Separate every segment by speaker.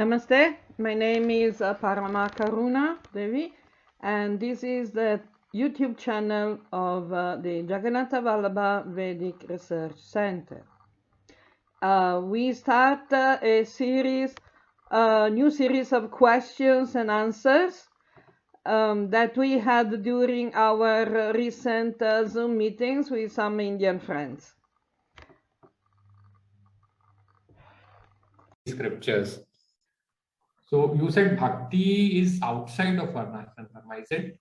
Speaker 1: Namaste, my name is Parama Karuna Devi, and this is the YouTube channel of the Jagannatha Vallabha Vedic Research Center. We start a new series of questions and answers that we had during our recent Zoom meetings with some Indian friends.
Speaker 2: Scriptures. So you said bhakti is outside of varnashram dharma, is it?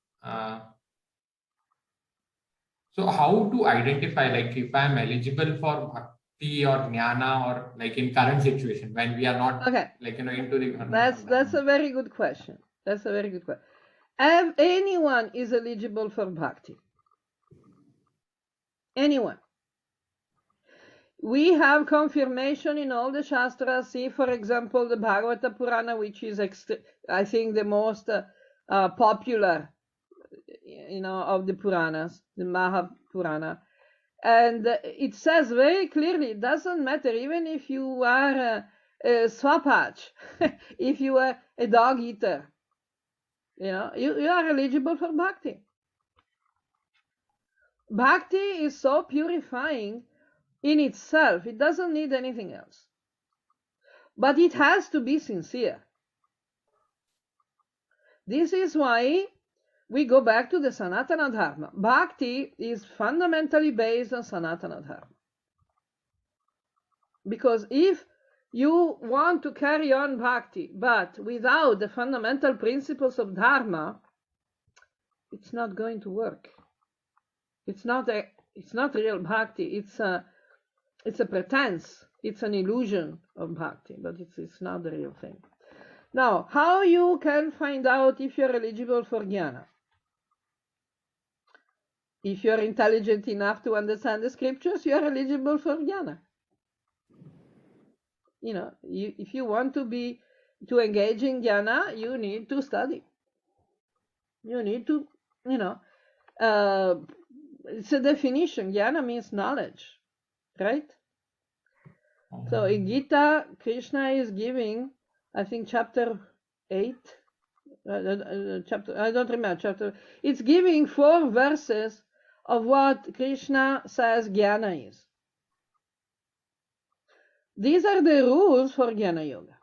Speaker 2: So how to identify, like, if I am eligible for bhakti or jnana, or like in current situation when we are not into the varnashram?
Speaker 1: That's a very good question. That's a very good question. Anyone is eligible for bhakti. Anyone. We have confirmation in all the Shastras. See, for example, the Bhagavata Purana, which is, I think, the most popular, of the Puranas, the Mahapurana. And it says very clearly, it doesn't matter, even if you are a swapach, if you are a dog eater, you are eligible for bhakti. Bhakti is so purifying in itself, it doesn't need anything else. But it has to be sincere. This is why we go back to the Sanatana Dharma. Bhakti is fundamentally based on Sanatana Dharma. Because if you want to carry on bhakti, but without the fundamental principles of Dharma, it's not going to work. It's not real bhakti. It's a pretense. It's an illusion of bhakti, but it's not the real thing. Now, how you can find out if you're eligible for jnana? If you're intelligent enough to understand the scriptures, you are eligible for jnana. If you want to engage in jnana, you need to study. You need to, it's a definition. Jnana means knowledge, right? So in Gita, Krishna is giving, I think, chapter 8, I don't remember chapter. It's giving 4 verses of what Krishna says jnana is. These are the rules for jnana yoga.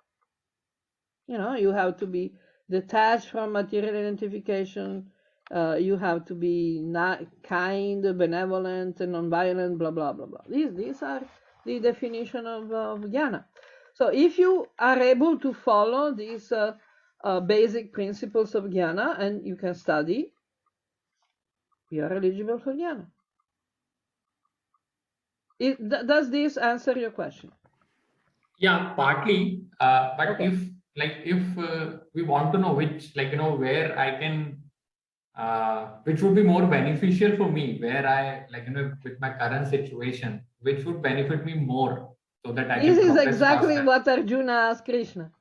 Speaker 1: You have to be detached from material identification. You have to be kind, benevolent, and non-violent, blah, blah, blah, blah. These are the definition of jnana. So if you are able to follow these basic principles of jnana and you can study, you are eligible for jnana. Does this answer your question?
Speaker 2: Yeah, partly. But okay. If we want to know which, where I can, which would be more beneficial for me, where I, with my current situation, which would benefit me more, so that I can progress faster. This is exactly
Speaker 1: what Arjuna asked Krishna.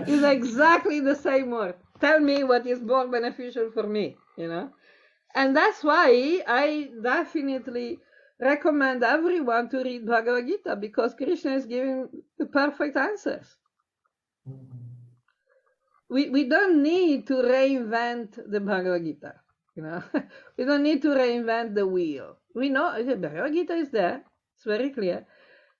Speaker 1: It's exactly the same word. Tell me what is more beneficial for me, And that's why I definitely recommend everyone to read Bhagavad Gita, because Krishna is giving the perfect answers. We don't need to reinvent the Bhagavad Gita. We don't need to reinvent the wheel. We know the Bhagavad Gita is there. It's very clear.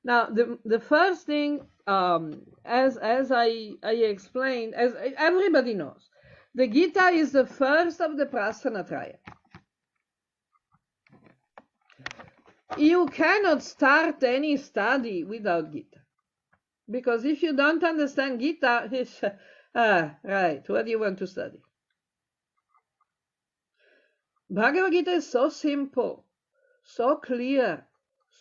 Speaker 1: Now, the first thing, as I explained, as everybody knows, the Gita is the first of the Prasthanatraya. You cannot start any study without Gita. Because if you don't understand Gita, it's, right, what do you want to study? Bhagavad Gita is so simple, so clear,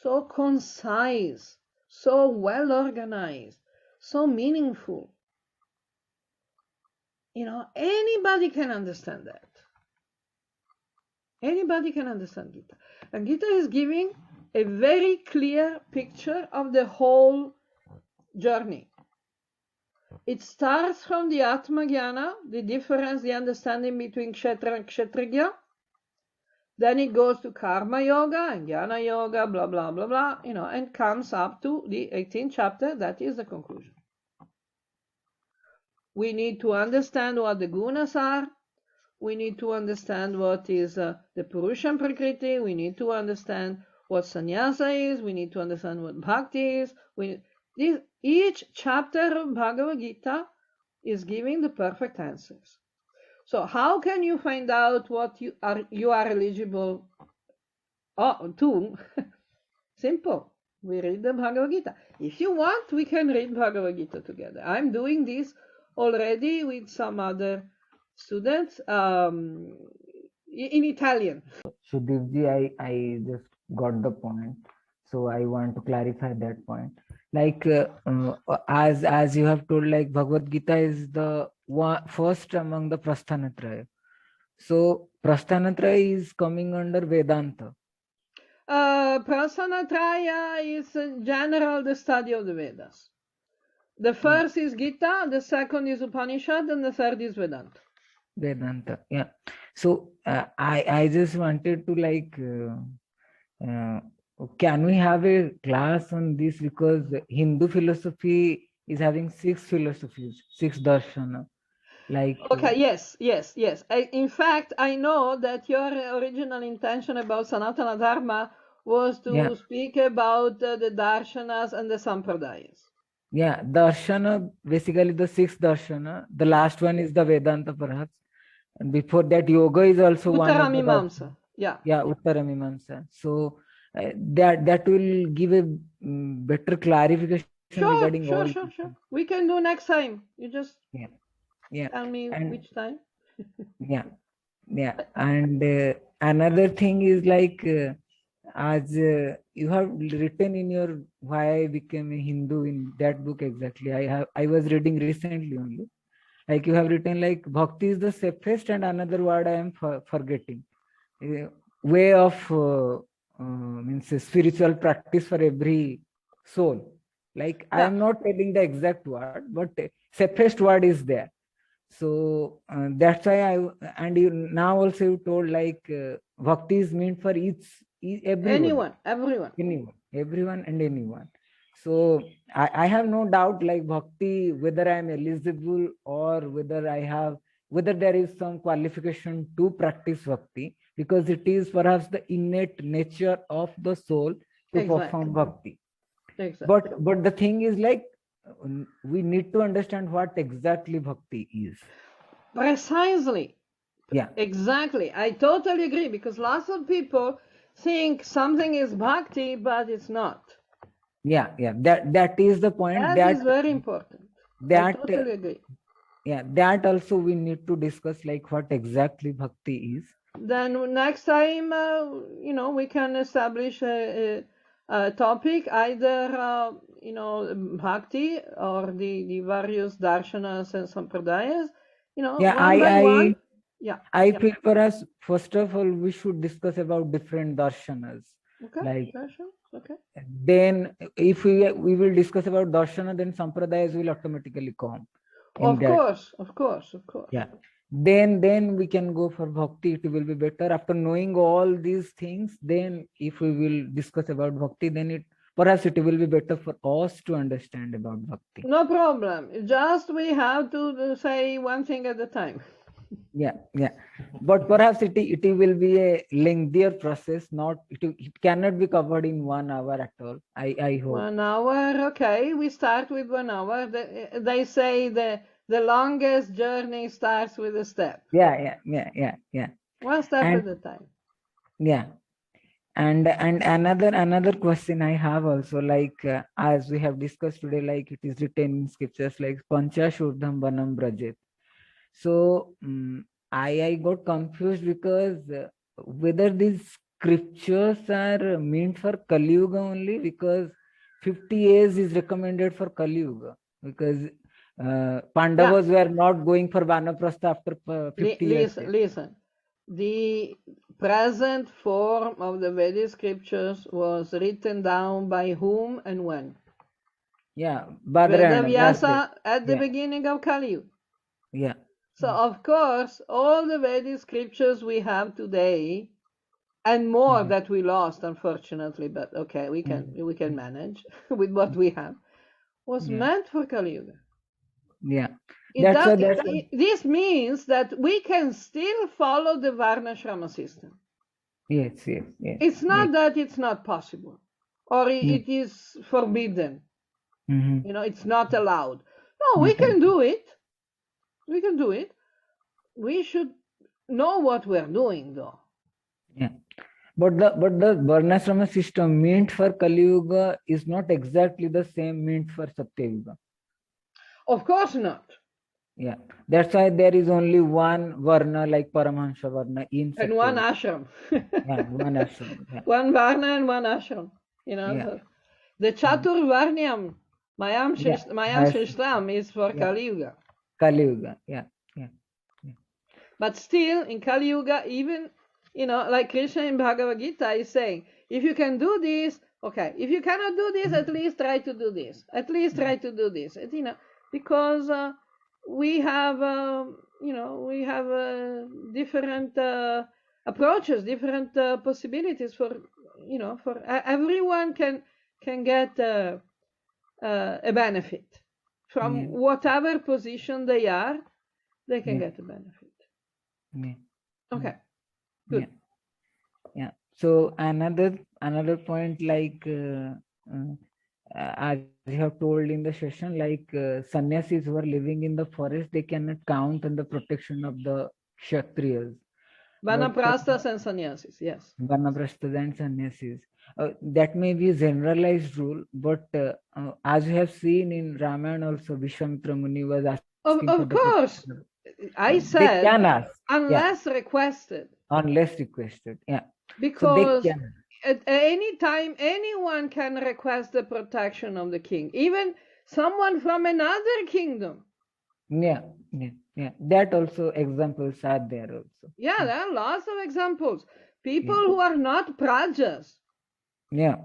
Speaker 1: so concise, so well organized, so meaningful. Anybody can understand that. Anybody can understand Gita. And Gita is giving a very clear picture of the whole journey. It starts from the Atma Jnana, the difference, the understanding between Kshetra and Kshetragya. Then it goes to Karma Yoga and Jnana Yoga, blah, blah, blah, blah, and comes up to the 18th chapter. That is the conclusion. We need to understand what the gunas are. We need to understand what is the Purusha Prakriti. We need to understand what sannyasa is. We need to understand what bhakti is. Each chapter of Bhagavad Gita is giving the perfect answers. So how can you find out what you are eligible to? Simple. We read the Bhagavad Gita. If you want, we can read Bhagavad Gita together. I'm doing this already with some other students in Italian.
Speaker 3: Sudhirji, I just got the point. So I want to clarify that point. Like as you have told, like Bhagavad Gita is the first among the Prasthanatraya. So Prasthanatraya is coming under Vedanta.
Speaker 1: Prasthanatraya is in general the study of the Vedas. The first is Gita, the second is Upanishad, and the third is Vedanta.
Speaker 3: Vedanta, yeah. So I just wanted to like, can we have a class on this, because Hindu philosophy is having 6 philosophies, 6 darshana. Like
Speaker 1: okay, yes. In fact, I know that your original intention about Sanatana Dharma was to speak about the darshanas and the sampradayas.
Speaker 3: Yeah, darshana, basically the 6 darshana. The last one is the Vedanta, perhaps. And before that, yoga is also one of the
Speaker 1: Uttaramimamsa. Yeah,
Speaker 3: Uttaramimamsa. So that will give a better clarification regarding all.
Speaker 1: Sure. We can do next time. You just tell me
Speaker 3: and,
Speaker 1: which time.
Speaker 3: And another thing is like, as you have written in your Why I Became a Hindu, in that book exactly, I was reading recently only. Like you have written like bhakti is the safest, and another word I am forgetting, way of means a spiritual practice for every soul. Like I am not telling the exact word, but safest word is there. So that's why you now also you told like bhakti is meant for everyone and anyone. So I have no doubt like bhakti, whether I am eligible or whether there is some qualification to practice bhakti, because it is perhaps the innate nature of the soul to perform bhakti. But the thing is like, we need to understand what exactly bhakti is.
Speaker 1: Precisely. Yeah. Exactly. I totally agree, because lots of people think something is bhakti, but it's not.
Speaker 3: Yeah. That is the point.
Speaker 1: That is very important. I totally agree.
Speaker 3: Yeah, that also we need to discuss, like what exactly bhakti is.
Speaker 1: Then next time, we can establish a topic, either bhakti or the various darshanas and sampradayas.
Speaker 3: I feel perhaps first of all we should discuss about different darshanas.
Speaker 1: Okay.
Speaker 3: Then if we will discuss about darshana, then sampradayas will automatically come.
Speaker 1: Of course.
Speaker 3: Yeah. Then we can go for bhakti. It will be better after knowing all these things. Then if we will discuss about bhakti, then perhaps it will be better for us to understand about bhakti.
Speaker 1: No problem. Just we have to say one thing at a time.
Speaker 3: Yeah. But perhaps it will be a lengthier process. It cannot be covered in 1 hour at all. I hope.
Speaker 1: 1 hour, okay. We start with 1 hour. They say the longest journey starts with a step.
Speaker 3: Yeah.
Speaker 1: One step at a time.
Speaker 3: Yeah. And another question I have also, like as we have discussed today, like it is written in scriptures like Pancha Shurdham Vanam Brajet. So I got confused, because whether these scriptures are meant for Kali Yuga only, because 50 years is recommended for Kali Yuga, because Pandavas were not going for Vanaprastha after 50 years.
Speaker 1: Listen. The present form of the Vedic scriptures was written down by whom and when?
Speaker 3: Yeah,
Speaker 1: Vedavyasa at the beginning of Kali Yuga.
Speaker 3: Yeah.
Speaker 1: So of course, all the Vedic scriptures we have today and more that we lost, unfortunately, but okay, we can manage with what we have, was meant for Kali Yuga.
Speaker 3: Yeah.
Speaker 1: This means that we can still follow the Varna Shrama system.
Speaker 3: Yes.
Speaker 1: It's not that it's not possible, or it is forbidden. It's not allowed. No, we can do it. We can do it. We should know what we're doing, though.
Speaker 3: Yeah. But the Varnashrama system meant for Kali Yuga is not exactly the same meant for Satya Yuga.
Speaker 1: Of course not.
Speaker 3: Yeah, that's why there is only one Varna, like Paramahansa Varna in Satya
Speaker 1: And one
Speaker 3: Yuga.
Speaker 1: ashram.
Speaker 3: Yeah, one ashram. Yeah.
Speaker 1: One Varna and one ashram. So the Chatur Varnyam, Mayam Shrishtam, is for Kali Yuga.
Speaker 3: Kali Yuga, yeah.
Speaker 1: But still, in Kali Yuga, even, like Krishna in Bhagavad Gita is saying, if you can do this, okay. If you cannot do this, at least try to do this. At least try to do this. Because we have, different approaches, different possibilities for everyone can get a benefit from whatever position they are. They can get a benefit. Okay, good.
Speaker 3: Yeah. So another point, like as you have told in the session, like sannyasis who are living in the forest, they cannot count on the protection of the kshatriyas.
Speaker 1: Vanaprasthas and sannyasis, yes.
Speaker 3: Vanaprasthas and sannyasis. That may be a generalized rule, but as you have seen in Ramayana also, Vishwamitra Muni was asking
Speaker 1: of course. I said unless requested.
Speaker 3: Unless requested, yeah.
Speaker 1: Because at any time anyone can request the protection of the king, even someone from another kingdom.
Speaker 3: Yeah. That also examples are there also.
Speaker 1: Yeah, there are lots of examples. People who are not prajas.
Speaker 3: Yeah.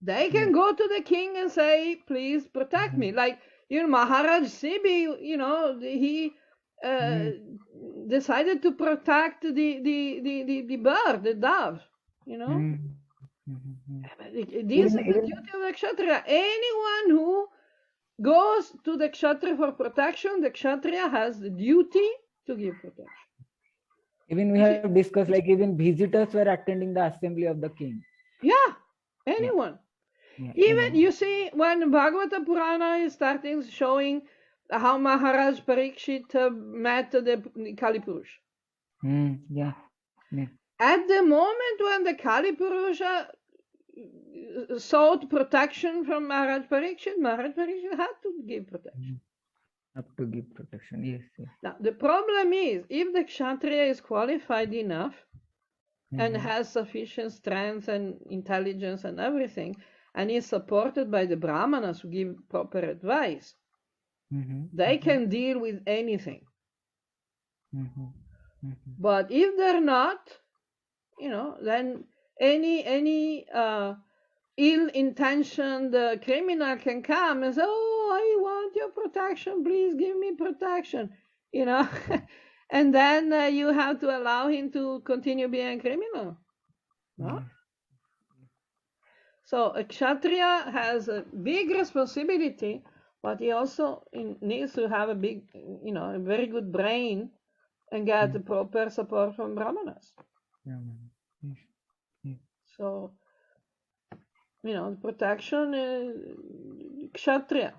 Speaker 1: They can go to the king and say, please protect me. Like, Maharaj Sibi, he decided to protect the bird, the dove, This is the duty of the kshatriya. Anyone who goes to the kshatriya for protection, the kshatriya has the duty to give protection.
Speaker 3: Even we have discussed, like even visitors were attending the assembly of the king.
Speaker 1: Yeah, anyone. Even you see, when Bhagavata Purana is starting showing how Maharaj Parikshit met the Kali Purusha. At the moment when the Kali Purusha sought protection from Maharaj Parikshit had to give protection.
Speaker 3: Yes.
Speaker 1: Now, the problem is, if the Kshatriya is qualified enough and has sufficient strength and intelligence and everything, and is supported by the Brahmanas who give proper advice, they can deal with anything. But if they're not, then any ill-intentioned criminal can come and say, oh, I want your protection, please give me protection, and then you have to allow him to continue being a criminal. No? So a kshatriya has a big responsibility, but he also needs to have a very good brain and get the proper support from brahmanas. So, the protection is kshatriya.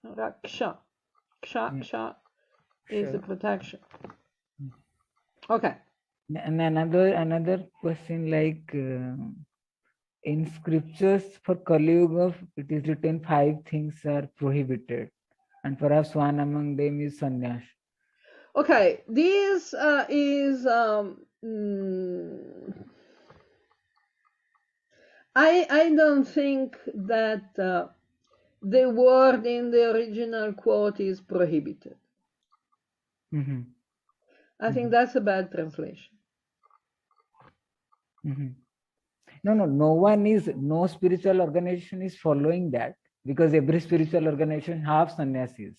Speaker 1: Raksha. Ksha is the protection. Okay.
Speaker 3: And another question, like in scriptures for Kali Yuga, it is written 5 things are prohibited, and perhaps one among them is sannyas.
Speaker 1: Okay, this is I don't think that the word in the original quote is prohibited. I think that's a bad translation.
Speaker 3: No spiritual organization is following that, because every spiritual organization have sannyasis.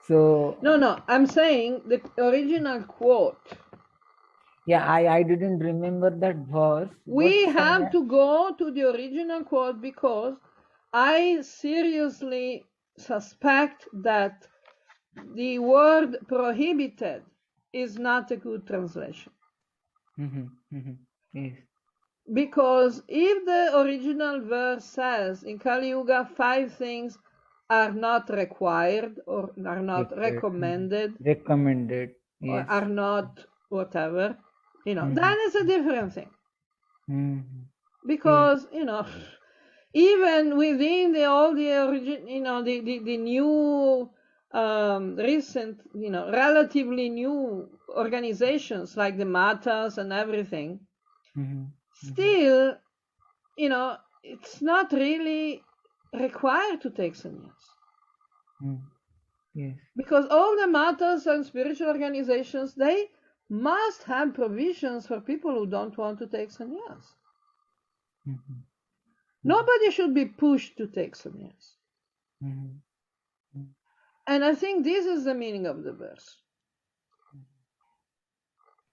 Speaker 3: So
Speaker 1: no, I'm saying the original quote
Speaker 3: Yeah, I didn't remember that verse.
Speaker 1: We
Speaker 3: But
Speaker 1: have to go to the original quote because I seriously suspect that the word prohibited is not a good translation.
Speaker 3: Yes.
Speaker 1: Because if the original verse says in Kali Yuga 5 things are not required or are not recommended
Speaker 3: Recommended.
Speaker 1: or
Speaker 3: Yes.
Speaker 1: are not whatever, that is a different thing. Because, even within the new recent, relatively new organizations like the Matas and everything, still, it's not really required to take sannyas.
Speaker 3: Yes.
Speaker 1: Because all the Matas and spiritual organizations, they must have provisions for people who don't want to take sannyas. Nobody should be pushed to take sannyas. And I think this is the meaning of the verse.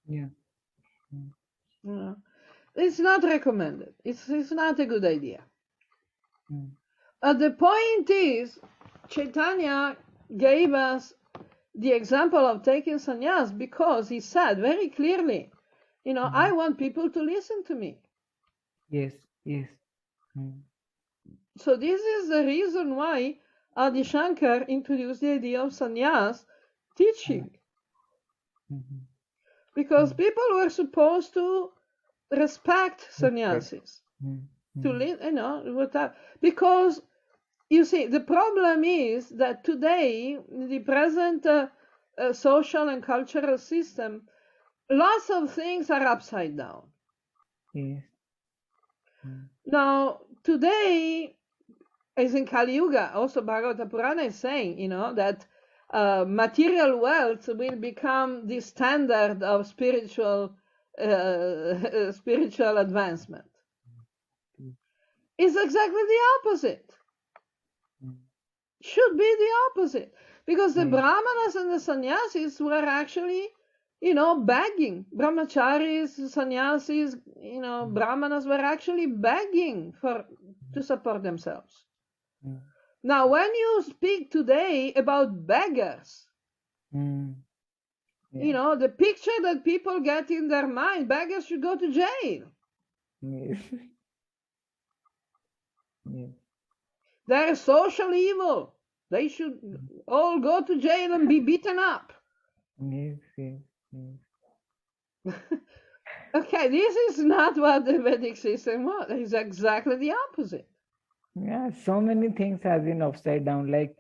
Speaker 3: Yeah.
Speaker 1: It's not recommended. It's not a good idea. The point is, Chaitanya gave us the example of taking sannyas because he said very clearly, I want people to listen to me.
Speaker 3: Yes. Yes.
Speaker 1: So this is the reason why Adi Shankar introduced the idea of sannyas teaching. Because people were supposed to respect sannyasis. Because you see, the problem is that today, the present social and cultural system, lots of things are upside down.
Speaker 3: Yes.
Speaker 1: Now, today, as in Kali Yuga, also Bhagavata Purana is saying, that material wealth will become the standard of spiritual advancement. It's exactly the opposite. Should be the opposite. Because the Brahmanas and the sannyasis were actually, begging. Brahmacharis, sannyasis, Brahmanas were actually begging to support themselves. Now, when you speak today about beggars, the picture that people get in their mind, beggars should go to jail.
Speaker 3: Yes.
Speaker 1: They're social evil. They should all go to jail and be beaten up.
Speaker 3: Yes.
Speaker 1: Okay, this is not what the Vedic system was. It's exactly the opposite.
Speaker 3: Yeah, so many things have been upside down. Like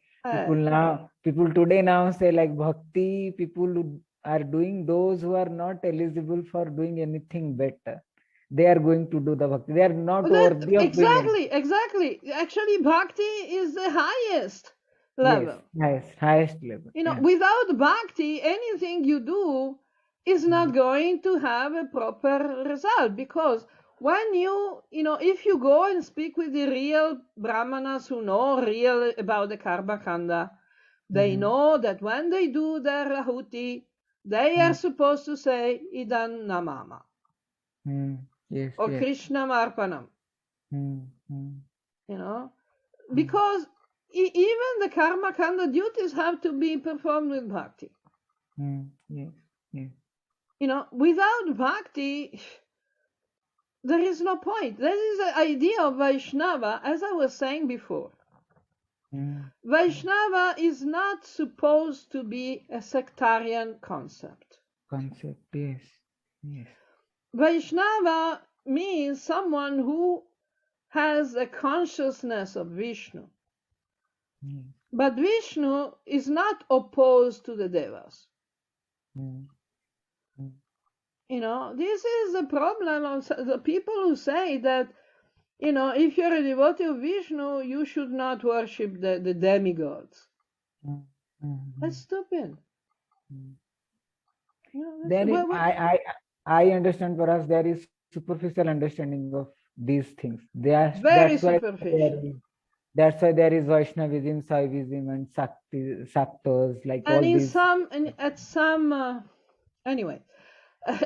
Speaker 3: people today now say like bhakti, people who are doing, those who are not eligible for doing anything better, they are going to do the bhakti. They are not worthy of doing it.
Speaker 1: Exactly. Actually, bhakti is the highest level.
Speaker 3: Yes, highest level.
Speaker 1: Without bhakti, anything you do is not going to have a proper result, because when if you go and speak with the real brahmanas who know real about the karma kanda, they know that when they do their ahuti, they are supposed to say idan namama or Krishna marpanam. Because even the karma kanda duties have to be performed with bhakti. Without bhakti, there is no point. That is the idea of Vaishnava, as I was saying before. Vaishnava is not supposed to be a sectarian concept.
Speaker 3: Yes.
Speaker 1: Vaishnava means someone who has a consciousness of Vishnu. But Vishnu is not opposed to the devas. This is the problem of the people who say that, if you're a devotee of Vishnu, you should not worship the demigods. That's stupid.
Speaker 3: I understand, perhaps there is superficial understanding of these things.
Speaker 1: Very superficial.
Speaker 3: That's why there is Vaishnavism, Saivism, and Saktas, like
Speaker 1: And
Speaker 3: all these.
Speaker 1: anyway,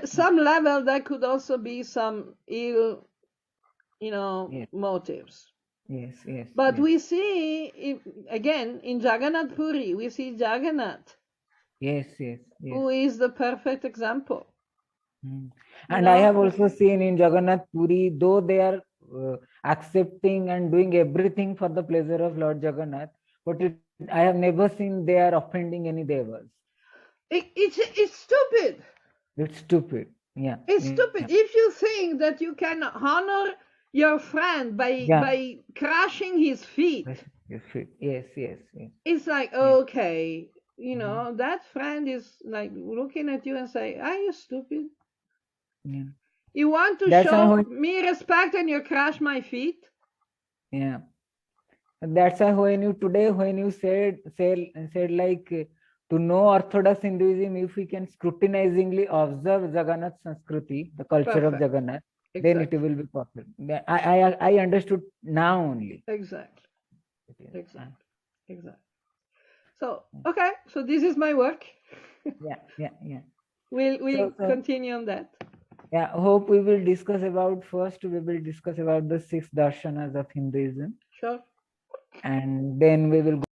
Speaker 1: some level there could also be some ill,
Speaker 3: Yes.
Speaker 1: motives.
Speaker 3: Yes, yes.
Speaker 1: But
Speaker 3: yes.
Speaker 1: we see, again, in Jagannath Puri, we see Jagannath,
Speaker 3: Yes, yes, yes.
Speaker 1: who is the perfect example.
Speaker 3: And I have also seen in Jagannath Puri, though they are accepting and doing everything for the pleasure of Lord Jagannath, but I have never seen they are offending any devas.
Speaker 1: It's stupid.
Speaker 3: It's stupid. Yeah.
Speaker 1: It's stupid. If you think that you can honor your friend by crushing his feet,
Speaker 3: Yes, yes, yes.
Speaker 1: it's like, okay, that friend is like looking at you and say, are you stupid?
Speaker 3: Yeah.
Speaker 1: You want to
Speaker 3: That's
Speaker 1: show
Speaker 3: why
Speaker 1: me respect and you crush my feet?
Speaker 3: Yeah. That's why when you said like to know Orthodox Hinduism, if we can scrutinizingly observe Jagannath Sanskriti, the culture of
Speaker 1: Perfect.
Speaker 3: Jagannath, then it
Speaker 1: Exactly.
Speaker 3: will be possible. I understood now only.
Speaker 1: Exactly. Exactly. So okay, so this is my work.
Speaker 3: Yeah.
Speaker 1: We'll
Speaker 3: So
Speaker 1: continue on that.
Speaker 3: yeah, hope we will discuss about the 6 darshanas of Hinduism.
Speaker 1: Sure.
Speaker 3: And then we will